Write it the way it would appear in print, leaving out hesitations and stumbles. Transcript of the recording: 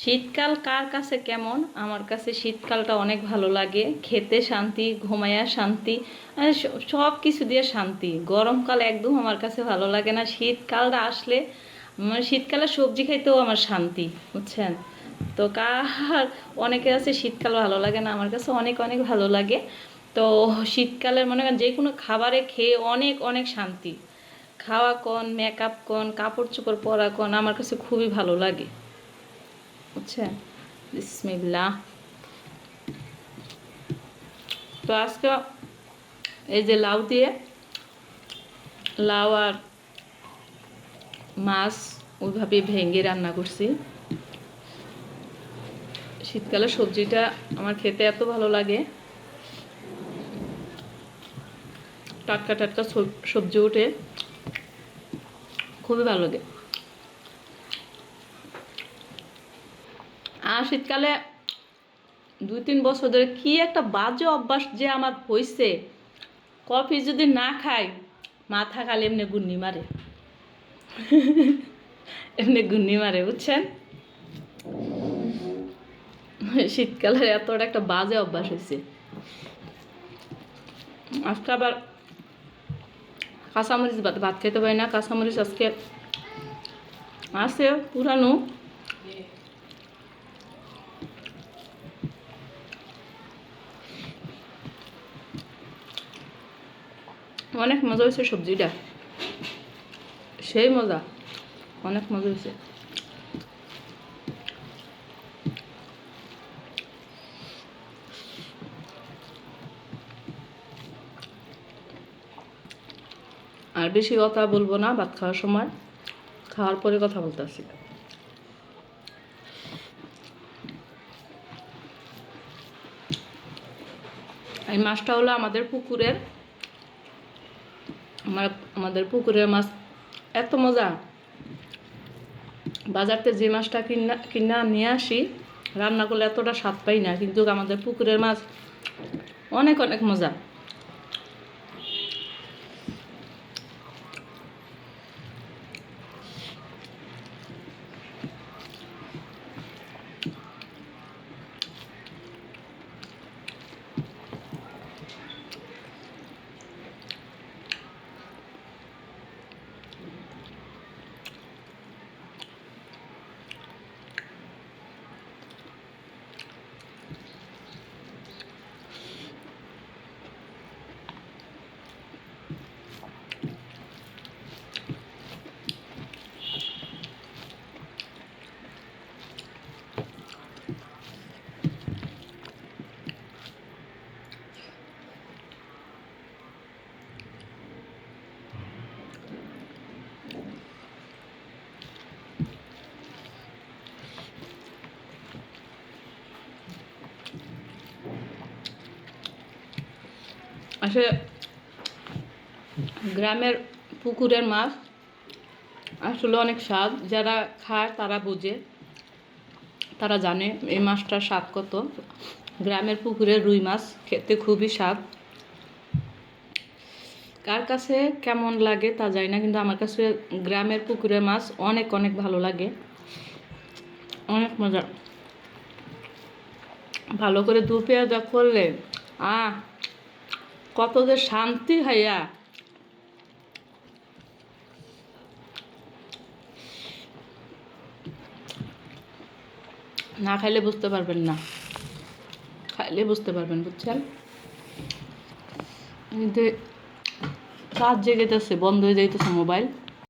শীতকাল কার কাছে কেমন? আমার কাছে শীতকালটা অনেক ভালো লাগে, খেতে শান্তি, ঘুমাইয়া শান্তি, সব কিছু দিয়ে শান্তি। গরমকাল একদম আমার কাছে ভালো লাগে না। শীতকালটা আসলে মানে শীতকালে সবজি খাইতেও আমার শান্তি, বুঝছেন? তো কার অনেকে আছে শীতকাল ভালো লাগে না, আমার কাছে অনেক অনেক ভালো লাগে। তো শীতকালের মনে করেন যে কোনো খাবারে খেয়ে অনেক অনেক শান্তি। খাওয়া কন, মেকআপ কন, কাপড় চোপড় পরা কন, আমার কাছে খুবই ভালো লাগে, বুঝছেন? বিসমিল্লাহ। তো আজকে এই যে লাউ দিয়ে, লাউ আর মাছ ওইভাবে ভেঙে রান্না করছি। শীতকালে সবজিটা আমার খেতে এত ভালো লাগে, টাটকা টাটকা সবজি ওঠে, খুবই ভালো লাগে। আর শীতকালে 2-3 বছর ধরে কি একটা বাজে অভ্যাস যে আমার হয়েছে, কফি যদি না খাই মাথা খালি এমনি গুন্নি মারে, এমনি গুন্নি মারে, বুঝছেন? শীতকালের এতটা একটা বাজে অভ্যাস হয়েছে। আজকে আবার কাঁচামরিচ ভাত খেতে পারি না, কাঁচামরিচ আজকে আছে পুরানো। অনেক মজা হয়েছে সবজিটা, সেই মজা, অনেক মজা হয়েছে। আর বেশি কথা বলবো না, ভাত খাওয়ার সময়, খাওয়ার পরে কথা বলতে আসি। এই মাছটা হলো আমাদের পুকুরের, আমাদের পুকুরের মাছ এত মজা। বাজারতে যে মাছটা কিনা নিয়ে আসি রান্না করলে এতটা স্বাদ পাই না, কিন্তু আমাদের পুকুরের মাছ অনেক অনেক মজা। আসলে গ্রামের পুকুরের মাছ আসলে অনেক স্বাদ, যারা খায় তারা বোঝে, তারা জানে এই মাছটার স্বাদ কত। গ্রামের পুকুরের রুই মাছ খেতে খুবই স্বাদ। কার কাছে কেমন লাগে তা জানি না, কিন্তু আমার কাছে গ্রামের পুকুরের মাছ অনেক অনেক ভালো লাগে, অনেক মজা। ভালো করে দু পেঁয়াজা করলে কত যে শান্তি হাইয়া। না খাইলে বুঝতে পারবেন না, খাইলে বুঝতে পারবেন, বুঝছেন? কিন্তু কাজ জেগেতেছে, বন্ধ হয়ে যাইতেছে মোবাইল।